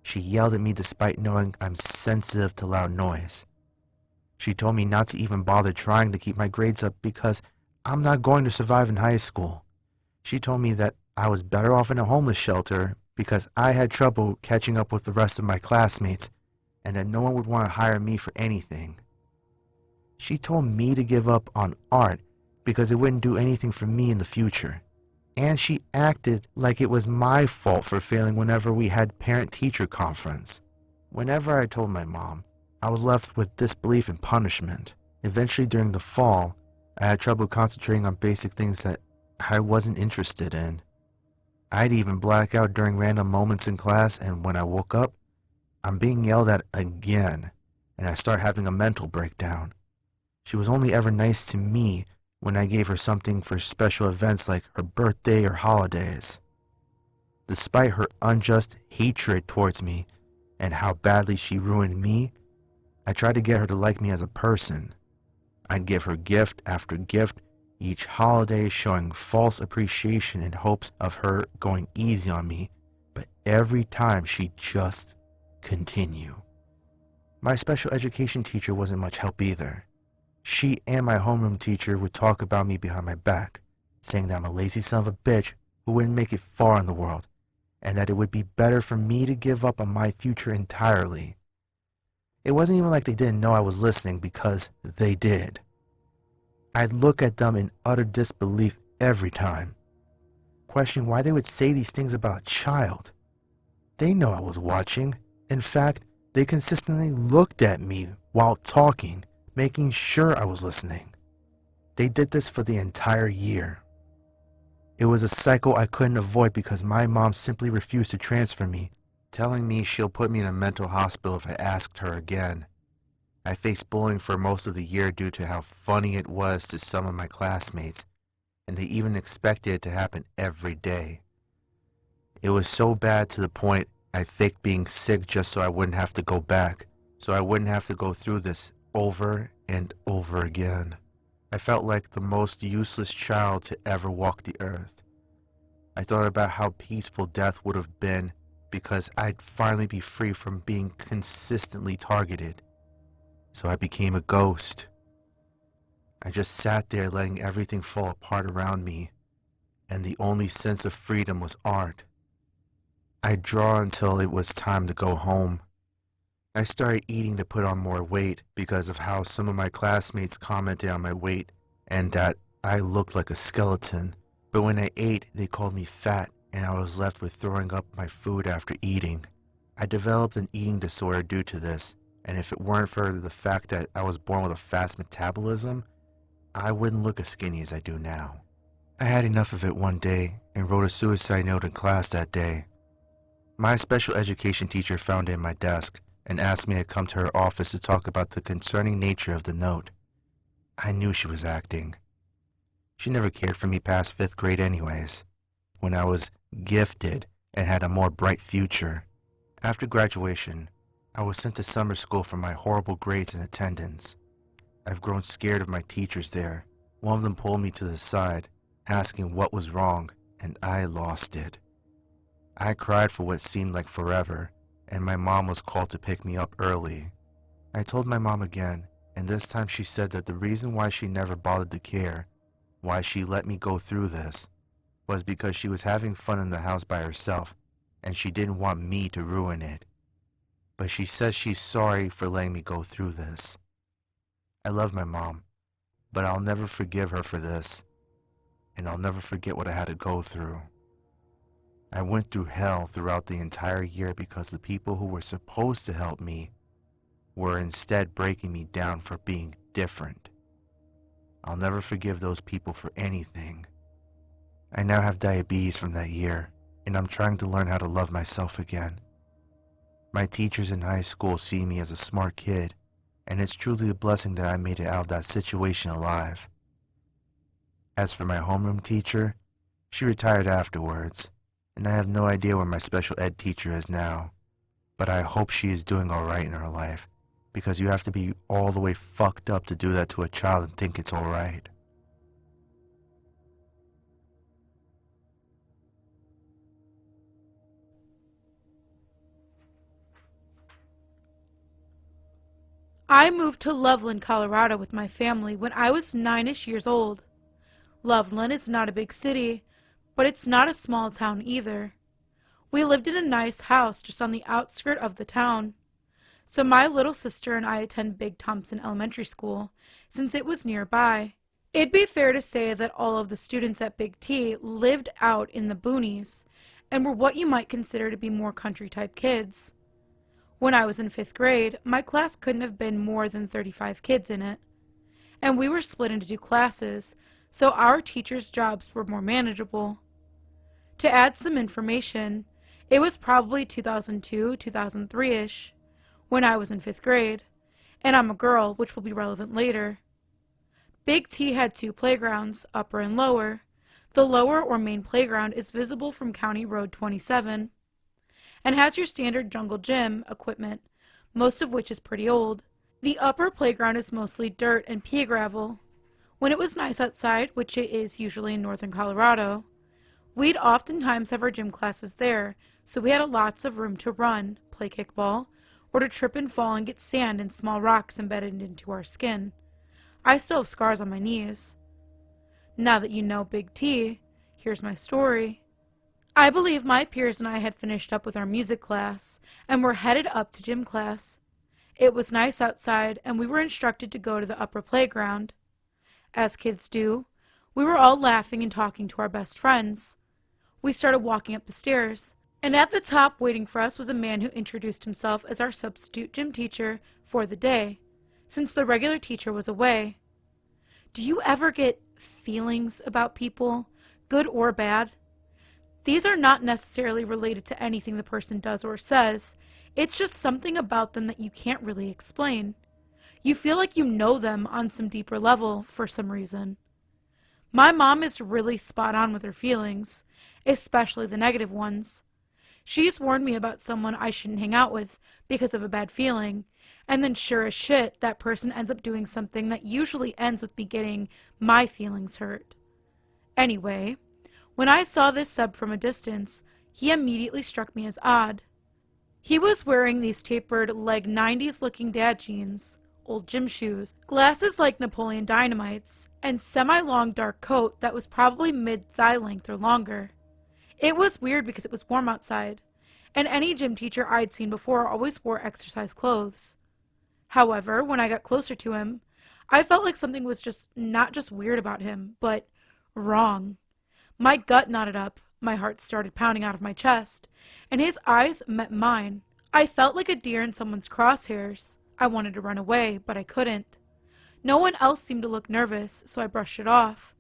She yelled at me despite knowing I'm sensitive to loud noise. She told me not to even bother trying to keep my grades up because I'm not going to survive in high school. She told me that I was better off in a homeless shelter because I had trouble catching up with the rest of my classmates and that no one would want to hire me for anything. She told me to give up on art because it wouldn't do anything for me in the future. And she acted like it was my fault for failing whenever we had parent-teacher conference. Whenever I told my mom, I was left with disbelief and punishment. Eventually, during the fall, I had trouble concentrating on basic things that I wasn't interested in. I'd even black out during random moments in class, and when I woke up, I'm being yelled at again, and I start having a mental breakdown. She was only ever nice to me when I gave her something for special events like her birthday or holidays. Despite her unjust hatred towards me and how badly she ruined me, I tried to get her to like me as a person. I'd give her gift after gift each holiday showing false appreciation in hopes of her going easy on me, but every time she'd just continue. My special education teacher wasn't much help either. She and my homeroom teacher would talk about me behind my back, saying that I'm a lazy son of a bitch who wouldn't make it far in the world, and that it would be better for me to give up on my future entirely. It wasn't even like they didn't know I was listening, because they did. I'd look at them in utter disbelief every time, questioning why they would say these things about a child. They know I was watching. In fact, they consistently looked at me while talking, making sure I was listening. They did this for the entire year. It was a cycle I couldn't avoid because my mom simply refused to transfer me, telling me she'll put me in a mental hospital if I asked her again. I faced bullying for most of the year due to how funny it was to some of my classmates, and they even expected it to happen every day. It was so bad to the point I faked being sick just so I wouldn't have to go back, so I wouldn't have to go through this over and over again. I felt like the most useless child to ever walk the earth. I thought about how peaceful death would have been because I'd finally be free from being consistently targeted. So I became a ghost. I just sat there letting everything fall apart around me, and the only sense of freedom was art. I'd draw until it was time to go home. I started eating to put on more weight because of how some of my classmates commented on my weight and that I looked like a skeleton. But when I ate, they called me fat, and I was left with throwing up my food after eating. I developed an eating disorder due to this, and if it weren't for the fact that I was born with a fast metabolism, I wouldn't look as skinny as I do now. I had enough of it one day and wrote a suicide note in class that day. My special education teacher found it in my desk and asked me to come to her office to talk about the concerning nature of the note. I knew she was acting. She never cared for me past 5th grade anyways, when I was gifted and had a more bright future. After graduation, I was sent to summer school for my horrible grades and attendance. I've grown scared of my teachers there. One of them pulled me to the side, asking what was wrong, and I lost it. I cried for what seemed like forever, and my mom was called to pick me up early. I told my mom again, and this time she said that the reason why she never bothered to care, why she let me go through this, was because she was having fun in the house by herself, and she didn't want me to ruin it. But she says she's sorry for letting me go through this. I love my mom, but I'll never forgive her for this, and I'll never forget what I had to go through. I went through hell throughout the entire year because the people who were supposed to help me were instead breaking me down for being different. I'll never forgive those people for anything. I now have diabetes from that year, and I'm trying to learn how to love myself again. My teachers in high school see me as a smart kid, and it's truly a blessing that I made it out of that situation alive. As for my homeroom teacher, she retired afterwards, and I have no idea where my special ed teacher is now, but I hope she is doing alright in her life, because you have to be all the way fucked up to do that to a child and think it's alright. I moved to Loveland, Colorado with my family when I was 9-ish years old. Loveland is not a big city, but it's not a small town either. We lived in a nice house just on the outskirt of the town. So my little sister and I attend Big Thompson Elementary School, since it was nearby. It'd be fair to say that all of the students at Big T lived out in the boonies, and were what you might consider to be more country-type kids. When I was in 5th grade, my class couldn't have been more than 35 kids in it. And we were split into 2 classes, so our teachers' jobs were more manageable. To add some information, it was probably 2002, 2003-ish, when I was in 5th grade, and I'm a girl, which will be relevant later. Big T had 2 playgrounds, upper and lower. The lower or main playground is visible from County Road 27. And has your standard jungle gym equipment, most of which is pretty old. The upper playground is mostly dirt and pea gravel. When it was nice outside, which it is usually in northern Colorado, we'd oftentimes have our gym classes there, so we had lots of room to run, play kickball, or to trip and fall and get sand and small rocks embedded into our skin. I still have scars on my knees. Now that you know Big T, here's my story. I believe my peers and I had finished up with our music class and were headed up to gym class. It was nice outside, and we were instructed to go to the upper playground. As kids do, we were all laughing and talking to our best friends. We started walking up the stairs, and at the top waiting for us was a man who introduced himself as our substitute gym teacher for the day, since the regular teacher was away. Do you ever get feelings about people, good or bad? These are not necessarily related to anything the person does or says. It's just something about them that you can't really explain. You feel like you know them on some deeper level for some reason. My mom is really spot on with her feelings, especially the negative ones. She's warned me about someone I shouldn't hang out with because of a bad feeling, and then sure as shit, that person ends up doing something that usually ends with me getting my feelings hurt. Anyway, when I saw this sub from a distance, he immediately struck me as odd. He was wearing these tapered, leg 90s looking dad jeans, old gym shoes, glasses like Napoleon Dynamite's, and semi-long dark coat that was probably mid-thigh length or longer. It was weird because it was warm outside, and any gym teacher I'd seen before always wore exercise clothes. However, when I got closer to him, I felt like something was just not just weird about him, but wrong. My gut knotted up, my heart started pounding out of my chest, and his eyes met mine. I felt like a deer in someone's crosshairs. I wanted to run away, but I couldn't. No one else seemed to look nervous, so I brushed it off.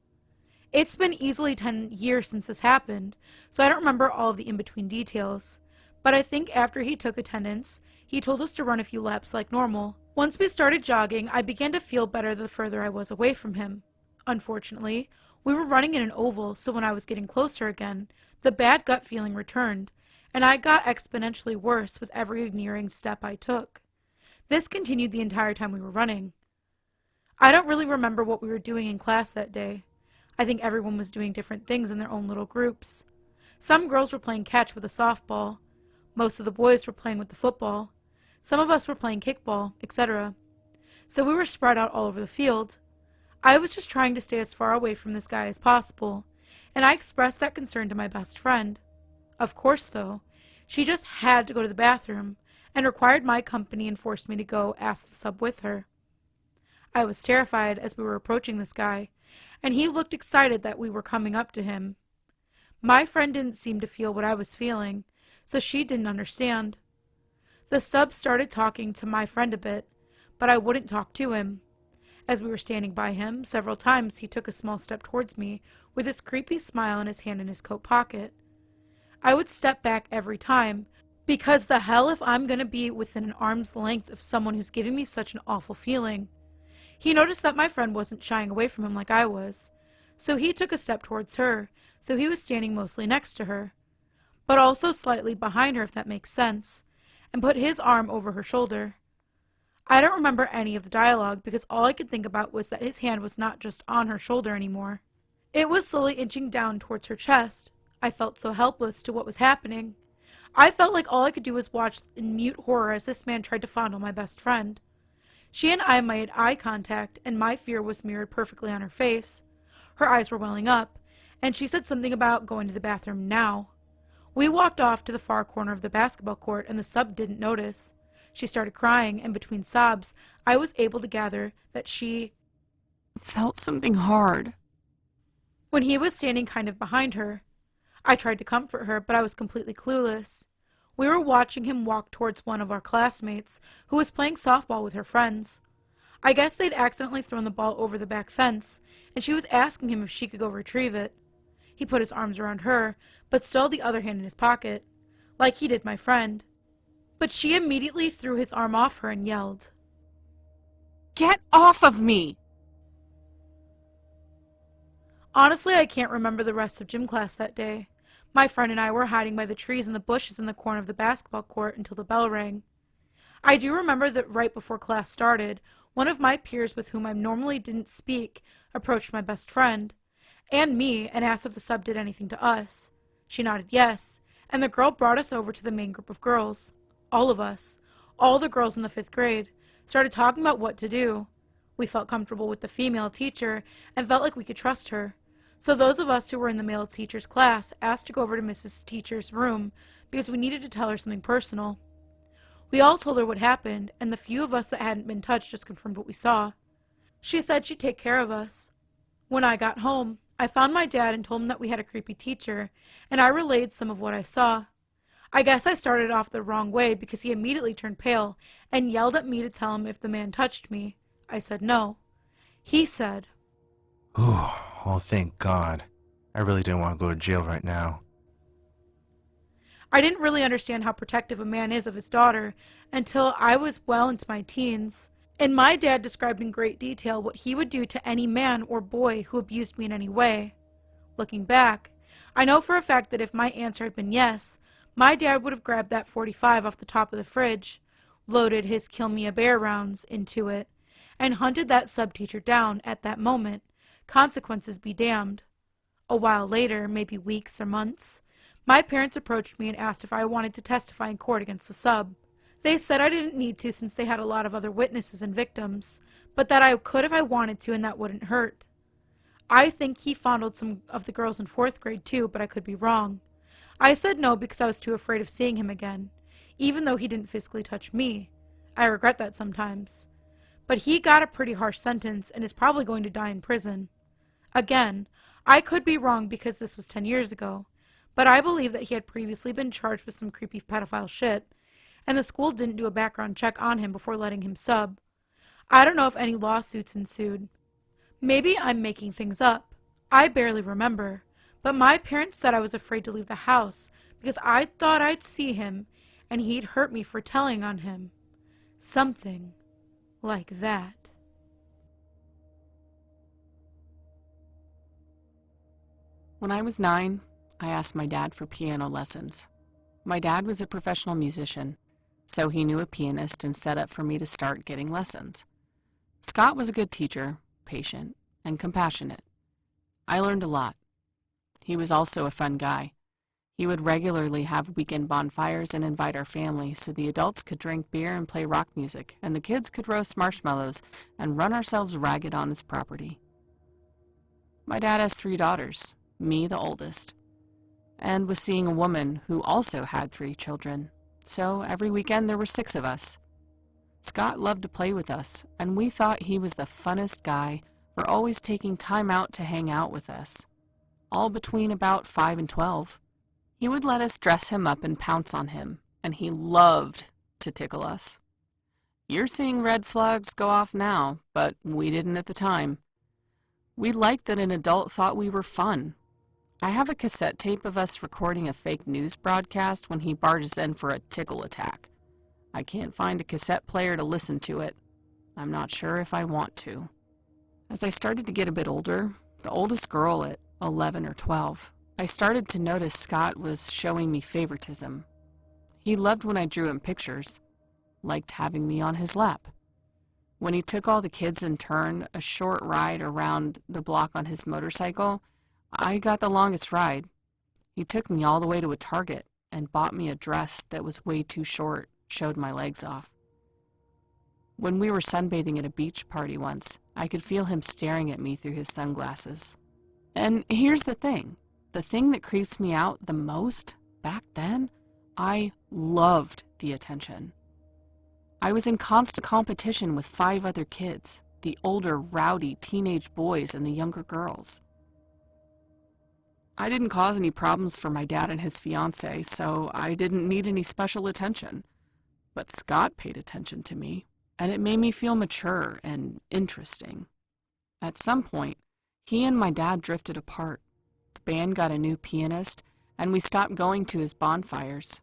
It's been easily 10 years since this happened, so I don't remember all of the in-between details, but I think after he took attendance, he told us to run a few laps like normal. Once we started jogging, I began to feel better the further I was away from him. Unfortunately, we were running in an oval, so when I was getting closer again, the bad gut feeling returned, and I got exponentially worse with every nearing step I took. This continued the entire time we were running. I don't really remember what we were doing in class that day. I think everyone was doing different things in their own little groups. Some girls were playing catch with a softball. Most of the boys were playing with the football. Some of us were playing kickball, etc. So we were spread out all over the field. I was just trying to stay as far away from this guy as possible, and I expressed that concern to my best friend. Of course, though, she just had to go to the bathroom and required my company and forced me to go ask the sub with her. I was terrified as we were approaching this guy, and he looked excited that we were coming up to him. My friend didn't seem to feel what I was feeling, so she didn't understand. The sub started talking to my friend a bit, but I wouldn't talk to him. As we were standing by him, several times he took a small step towards me with his creepy smile and his hand in his coat pocket. I would step back every time, because the hell if I'm going to be within an arm's length of someone who's giving me such an awful feeling. He noticed that my friend wasn't shying away from him like I was, so he took a step towards her, so he was standing mostly next to her, but also slightly behind her if that makes sense, and put his arm over her shoulder. I don't remember any of the dialogue because all I could think about was that his hand was not just on her shoulder anymore. It was slowly inching down towards her chest. I felt so helpless to what was happening. I felt like all I could do was watch in mute horror as this man tried to fondle my best friend. She and I made eye contact, and my fear was mirrored perfectly on her face. Her eyes were welling up, and she said something about going to the bathroom now. We walked off to the far corner of the basketball court, and the sub didn't notice. She started crying, and between sobs, I was able to gather that she felt something hard. When he was standing kind of behind her, I tried to comfort her, but I was completely clueless. We were watching him walk towards one of our classmates, who was playing softball with her friends. I guess they'd accidentally thrown the ball over the back fence, and she was asking him if she could go retrieve it. He put his arms around her, but still had the other hand in his pocket, like he did my friend. But she immediately threw his arm off her and yelled, "Get off of me!" Honestly, I can't remember the rest of gym class that day. My friend and I were hiding by the trees and the bushes in the corner of the basketball court until the bell rang. I do remember that right before class started, One of my peers with whom I normally didn't speak approached my best friend and me and asked if the sub did anything to us. She nodded yes, and the girl brought us over to the main group of girls. All of us, all the girls in the 5th grade, started talking about what to do. We felt comfortable with the female teacher and felt like we could trust her. So those of us who were in the male teacher's class asked to go over to Mrs. Teacher's room because we needed to tell her something personal. We all told her what happened, and the few of us that hadn't been touched just confirmed what we saw. She said she'd take care of us. When I got home, I found my dad and told him that we had a creepy teacher, and I relayed some of what I saw. I guess I started off the wrong way because he immediately turned pale and yelled at me to tell him if the man touched me. I said no. He said, Ooh, oh, thank God. I really didn't want to go to jail right now. I didn't really understand how protective a man is of his daughter until I was well into my teens, and my dad described in great detail what he would do to any man or boy who abused me in any way. Looking back, I know for a fact that if my answer had been yes, my dad would have grabbed that .45 off the top of the fridge, loaded his kill me a bear rounds into it, and hunted that sub-teacher down at that moment, consequences be damned. A while later, maybe weeks or months, my parents approached me and asked if I wanted to testify in court against the sub. They said I didn't need to since they had a lot of other witnesses and victims, but that I could if I wanted to and that wouldn't hurt. I think he fondled some of the girls in 4th grade too, but I could be wrong. I said no because I was too afraid of seeing him again, even though he didn't physically touch me. I regret that sometimes. But he got a pretty harsh sentence and is probably going to die in prison. Again, I could be wrong because this was 10 years ago, but I believe that he had previously been charged with some creepy pedophile shit, and the school didn't do a background check on him before letting him sub. I don't know if any lawsuits ensued. Maybe I'm making things up. I barely remember, but my parents said I was afraid to leave the house because I thought I'd see him and he'd hurt me for telling on him. Something like that. When I was 9, I asked my dad for piano lessons. My dad was a professional musician, so he knew a pianist and set up for me to start getting lessons. Scott was a good teacher, patient, and compassionate. I learned a lot. He was also a fun guy. He would regularly have weekend bonfires and invite our family so the adults could drink beer and play rock music, and the kids could roast marshmallows and run ourselves ragged on his property. My dad has 3 daughters, me the oldest, and was seeing a woman who also had 3 children, so every weekend there were 6 of us. Scott loved to play with us, and we thought he was the funnest guy for always taking time out to hang out with us, all between about 5 and 12. He would let us dress him up and pounce on him, and he loved to tickle us. You're seeing red flags go off now, but we didn't at the time. We liked that an adult thought we were fun. I have a cassette tape of us recording a fake news broadcast when he barges in for a tickle attack. I can't find a cassette player to listen to it. I'm not sure if I want to. As I started to get a bit older, the oldest girl at 11 or 12, I started to notice Scott was showing me favoritism. He loved when I drew him pictures, liked having me on his lap. When he took all the kids in turn a short ride around the block on his motorcycle, I got the longest ride. He took me all the way to a Target and bought me a dress that was way too short, showed my legs off. When we were sunbathing at a beach party once, I could feel him staring at me through his sunglasses. And here's the thing that creeps me out the most, back then, I loved the attention. I was in constant competition with 5 other kids, the older, rowdy teenage boys and the younger girls. I didn't cause any problems for my dad and his fiancée, so I didn't need any special attention. But Scott paid attention to me, and it made me feel mature and interesting. At some point, he and my dad drifted apart. The band got a new pianist, and we stopped going to his bonfires.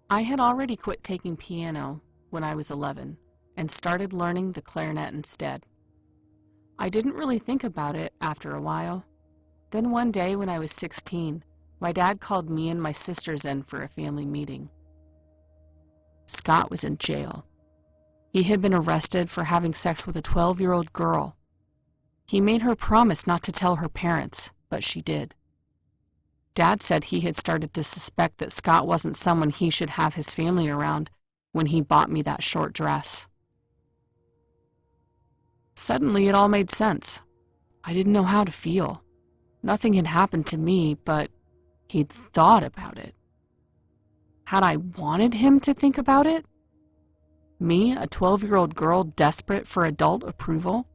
I had already quit taking piano when I was 11 and started learning the clarinet instead. I didn't really think about it after a while. Then one day when I was 16, my dad called me and my sisters in for a family meeting. Scott was in jail. He had been arrested for having sex with a 12-year-old girl. He made her promise not to tell her parents, but she did. Dad said he had started to suspect that Scott wasn't someone he should have his family around when he bought me that short dress. Suddenly, it all made sense. I didn't know how to feel. Nothing had happened to me, but he'd thought about it. Had I wanted him to think about it? Me, a 12-year-old girl desperate for adult approval?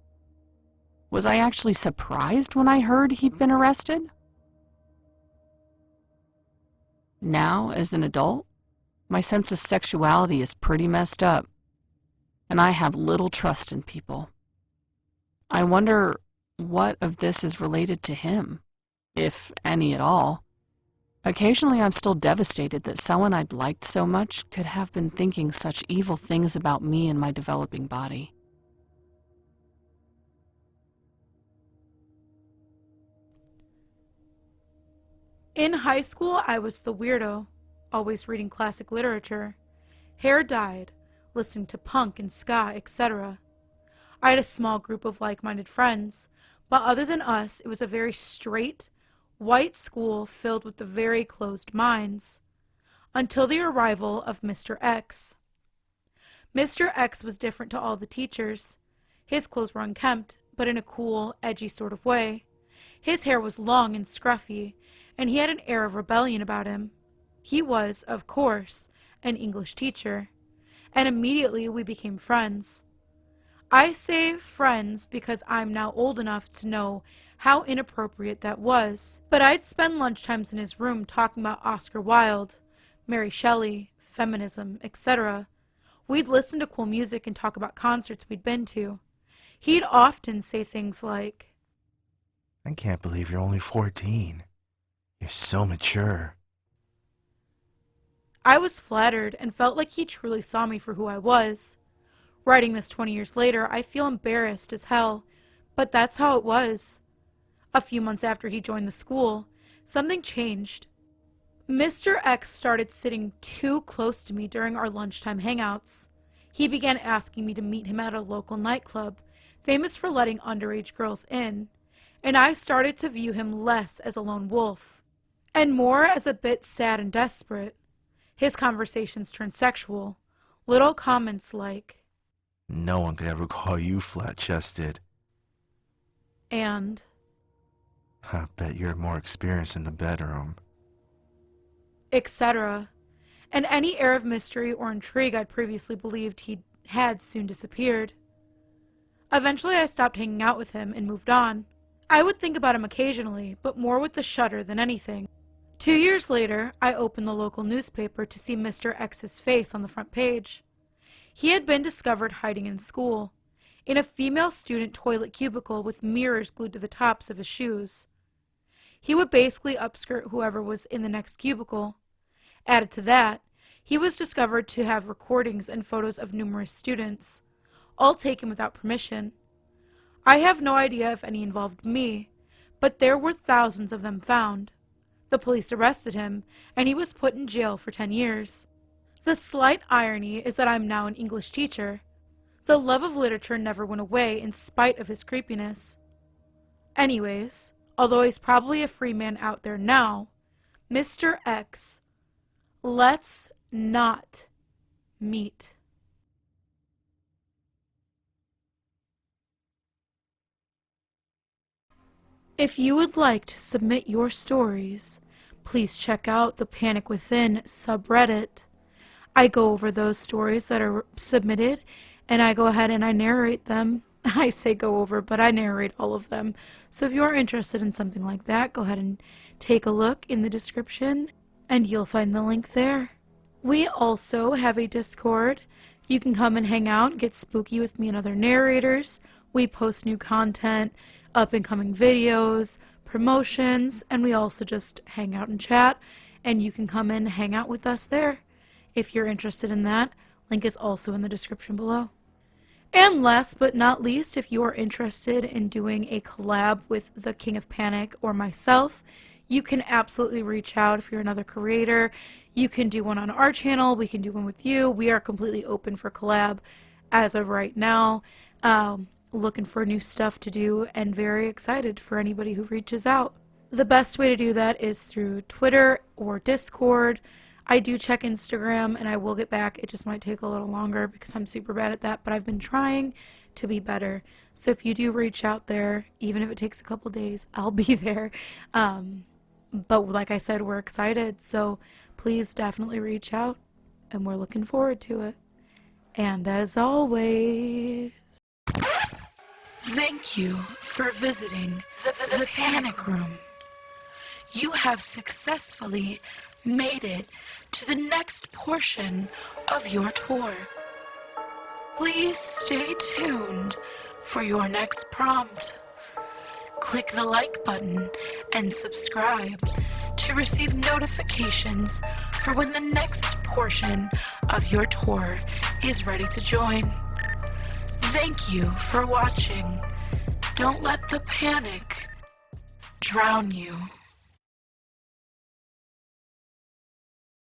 Was I actually surprised when I heard he'd been arrested? Now, as an adult, my sense of sexuality is pretty messed up, and I have little trust in people. I wonder what of this is related to him, if any at all. Occasionally I'm still devastated that someone I'd liked so much could have been thinking such evil things about me and my developing body. In high school, I was the weirdo, always reading classic literature, hair dyed, listening to punk and ska, etc. I had a small group of like-minded friends, but other than us, it was a very straight, white school filled with the very closed minds, until the arrival of Mr. X. Mr. X was different to all the teachers. His clothes were unkempt, but in a cool, edgy sort of way. His hair was long and scruffy, and he had an air of rebellion about him. He was, of course, an English teacher, and immediately we became friends. I say friends because I'm now old enough to know how inappropriate that was, but I'd spend lunchtimes in his room talking about Oscar Wilde, Mary Shelley, feminism, etc. We'd listen to cool music and talk about concerts we'd been to. He'd often say things like, I can't believe you're only 14. You're so mature. I was flattered and felt like he truly saw me for who I was. Writing this 20 years later, I feel embarrassed as hell, but that's how it was. A few months after he joined the school, something changed. Mr. X started sitting too close to me during our lunchtime hangouts. He began asking me to meet him at a local nightclub, famous for letting underage girls in, and I started to view him less as a lone wolf, and more as a bit sad and desperate. His conversations turned sexual. Little comments like, No one could ever call you flat-chested. and I bet you're more experienced in the bedroom. etc. And any air of mystery or intrigue I'd previously believed he had soon disappeared. Eventually I stopped hanging out with him and moved on. I would think about him occasionally, but more with a shudder than anything. 2 years later, I opened the local newspaper to see Mr. X's face on the front page. He had been discovered hiding in school, in a female student toilet cubicle with mirrors glued to the tops of his shoes. He would basically upskirt whoever was in the next cubicle. Added to that, he was discovered to have recordings and photos of numerous students, all taken without permission. I have no idea if any involved me, but there were thousands of them found. The police arrested him, and he was put in jail for 10 years. The slight irony is that I'm now an English teacher. The love of literature never went away in spite of his creepiness. Anyways, although he's probably a free man out there now, Mr. X, let's not meet. If you would like to submit your stories, please check out the Panic Within subreddit. I go over those stories that are submitted, and I go ahead and I narrate them. I say go over, but I narrate all of them. So if you are interested in something like that, go ahead and take a look in the description, and you'll find the link there. We also have a Discord. You can come and hang out and get spooky with me and other narrators. We post new content, up-and-coming videos, promotions, and we also just hang out and chat, and you can come and hang out with us there. If you're interested in that, link is also in the description below. And last but not least, if you are interested in doing a collab with the King of Panic or myself, you can absolutely reach out. If you're another creator, you can do one on our channel, we can do one with you. We are completely open for collab as of right now. Looking for new stuff to do and very excited for anybody who reaches out. The best way to do that is through Twitter or Discord. I do check Instagram and I will get back. It just might take a little longer because I'm super bad at that, but I've been trying to be better. So if you do reach out there, even if it takes a couple days, I'll be there. But like I said, we're excited. So please definitely reach out and we're looking forward to it. And as always, thank you for visiting the Panic Room. You have successfully made it to the next portion of your tour. Please stay tuned for your next prompt. Click the like button and subscribe to receive notifications for when the next portion of your tour is ready to join. Thank you for watching. Don't let the panic drown you.